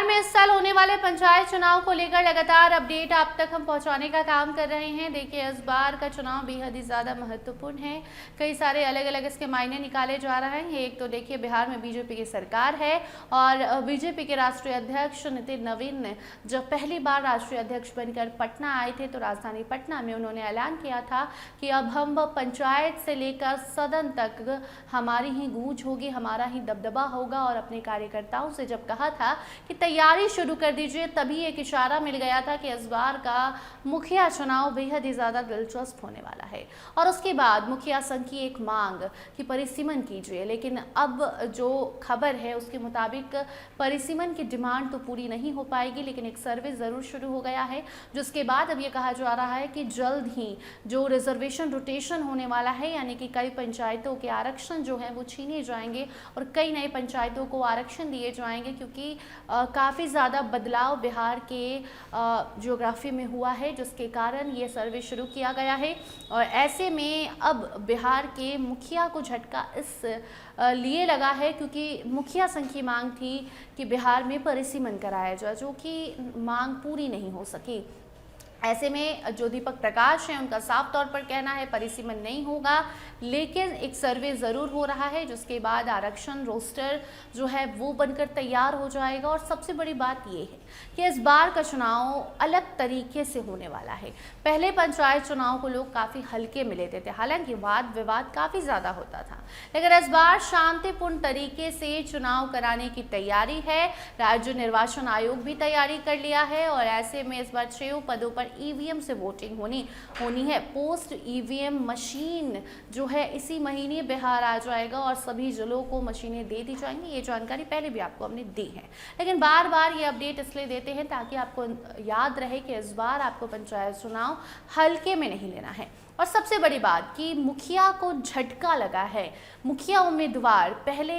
बिहार में इस साल होने वाले पंचायत चुनाव को लेकर लगातार अपडेट आप तक हम पहुंचाने का काम कर रहे हैं। देखिए, इस बार का चुनाव बेहद ही ज़्यादा महत्वपूर्ण है। कई सारे अलग अलग इसके मायने निकाले जा रहे हैं। एक तो देखिए, बिहार में बीजेपी की सरकार है और बीजेपी के राष्ट्रीय अध्यक्ष नितिन नवीन ने जब पहली बार राष्ट्रीय अध्यक्ष बनकर पटना आए थे तो राजधानी पटना में उन्होंने ऐलान किया था कि अब हम पंचायत से लेकर सदन तक हमारी ही गूंज होगी, हमारा ही दबदबा होगा। और अपने कार्यकर्ताओं से जब कहा था कि तैयारी शुरू कर दीजिए, तभी एक इशारा मिल गया था कि इस बार का मुखिया चुनाव बेहद ही ज़्यादा दिलचस्प होने वाला है। और उसके बाद मुखिया संघ की एक मांग कि परिसीमन कीजिए, लेकिन अब जो खबर है उसके मुताबिक परिसीमन की डिमांड तो पूरी नहीं हो पाएगी, लेकिन एक सर्वे ज़रूर शुरू हो गया है। जिसके बाद अब ये कहा जा रहा है कि जल्द ही जो रिजर्वेशन रोटेशन होने वाला है, यानी कि कई पंचायतों के आरक्षण जो हैं वो छीने जाएंगे और कई नई पंचायतों को आरक्षण दिए जाएंगे, क्योंकि काफ़ी ज़्यादा बदलाव बिहार के ज्योग्राफी में हुआ है, जिसके कारण ये सर्वे शुरू किया गया है। और ऐसे में अब बिहार के मुखिया को झटका इस लिए लगा है क्योंकि मुखिया संघ की मांग थी कि बिहार में परिसीमन कराया जाए, जो कि मांग पूरी नहीं हो सकी। ऐसे में जो दीपक प्रकाश हैं उनका साफ तौर पर कहना है परिसीमन नहीं होगा, लेकिन एक सर्वे ज़रूर हो रहा है, जिसके बाद आरक्षण रोस्टर जो है वो बनकर तैयार हो जाएगा। और सबसे बड़ी बात ये है कि इस बार का चुनाव अलग तरीके से होने वाला है। पहले पंचायत चुनाव को लोग काफ़ी हल्के में लेते थे, हालांकि वाद विवाद काफ़ी ज़्यादा होता था, लेकिन इस बार शांतिपूर्ण तरीके से चुनाव कराने की तैयारी है। राज्य निर्वाचन आयोग भी तैयारी कर लिया है और ऐसे में इस बार 6 पदों पर ईवीएम से वोटिंग होनी है। पोस्ट ईवीएम मशीन जो है इसी महीने बिहार आ जाएगा और सभी जिलों को मशीनें दे दी जाएंगी। ये जानकारी पहले भी आपको हमने दी है, लेकिन बार बार ये अपडेट इसलिए देते हैं ताकि आपको याद रहे कि इस बार आपको पंचायत चुनाव हल्के में नहीं लेना है। और सबसे बड़ी बात कि मुखिया को झटका लगा है। मुखिया उम्मीदवार पहले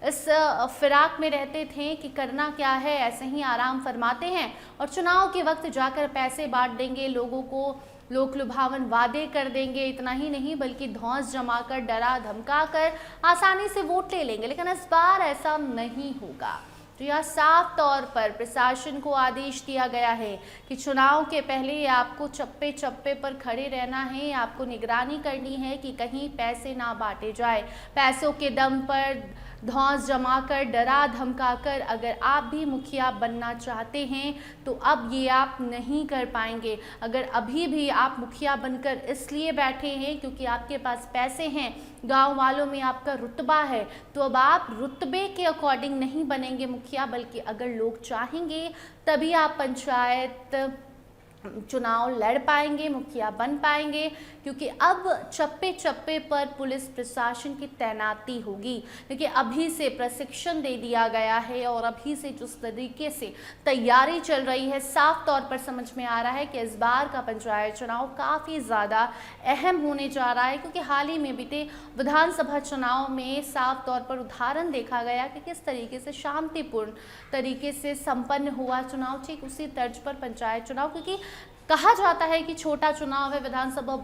इस फिराक में रहते थे कि करना क्या है, ऐसे ही आराम फरमाते हैं और चुनाव के वक्त जाकर पैसे बांट देंगे, लोगों को लोक लुभावन वादे कर देंगे। इतना ही नहीं बल्कि धौंस जमाकर, डरा धमकाकर आसानी से वोट ले लेंगे, लेकिन इस बार ऐसा नहीं होगा। तो यह साफ तौर पर प्रशासन को आदेश दिया गया है कि चुनाव के पहले आपको चप्पे चप्पे पर खड़े रहना है, आपको निगरानी करनी है कि कहीं पैसे ना बांटे जाए। पैसों के दम पर धौंस जमाकर, डरा धमकाकर अगर आप भी मुखिया बनना चाहते हैं तो अब ये आप नहीं कर पाएंगे। अगर अभी भी आप मुखिया बनकर इसलिए बैठे हैं क्योंकि आपके पास पैसे हैं, गांव वालों में आपका रुतबा है, तो अब आप रुतबे के अकॉर्डिंग नहीं बनेंगे मुखिया, बल्कि अगर लोग चाहेंगे तभी आप पंचायत चुनाव लड़ पाएंगे, मुखिया बन पाएंगे। क्योंकि अब चप्पे चप्पे पर पुलिस प्रशासन की तैनाती होगी, क्योंकि अभी से प्रशिक्षण दे दिया गया है और अभी से जिस तरीके से तैयारी चल रही है, साफ तौर पर समझ में आ रहा है कि इस बार का पंचायत चुनाव काफ़ी ज़्यादा अहम होने जा रहा है। क्योंकि हाल ही में बीते विधानसभा चुनाव में साफ तौर पर उदाहरण देखा गया कि किस तरीके से शांतिपूर्ण तरीके से संपन्न हुआ चुनाव। ठीक उसी तर्ज पर पंचायत चुनाव, क्योंकि कहा जाता है कि छोटा चुनाव है, विधानसभा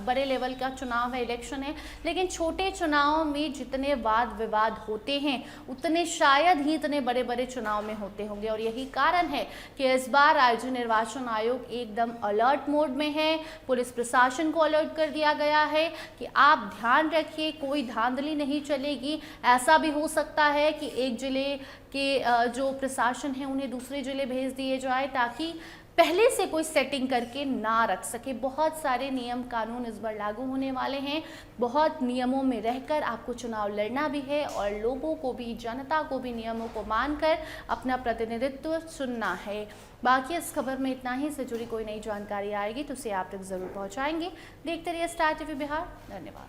बड़े लेवल का चुनाव है, इलेक्शन है, लेकिन छोटे चुनाव में जितने वाद विवाद होते हैं उतने शायद ही इतने बड़े बड़े चुनाव में होते होंगे। और यही कारण है कि इस बार राज्य निर्वाचन आयोग एकदम अलर्ट मोड में है। पुलिस प्रशासन को अलर्ट कर दिया गया है कि आप ध्यान रखिए, कोई धांधली नहीं चलेगी। ऐसा भी हो सकता है कि एक जिले के जो प्रशासन है उन्हें दूसरे जिले भेज दिए जाए ताकि पहले से कोई सेटिंग करके ना रख सके। बहुत सारे नियम कानून इस बार लागू होने वाले हैं। बहुत नियमों में रहकर आपको चुनाव लड़ना भी है और लोगों को भी, जनता को भी नियमों को मानकर अपना प्रतिनिधित्व चुनना है। बाकी इस खबर में इतना ही। से जुड़ी कोई नई जानकारी आएगी तो उसे आप तक जरूर पहुंचाएंगे। देखते रहिए स्टार टीवी बिहार। धन्यवाद।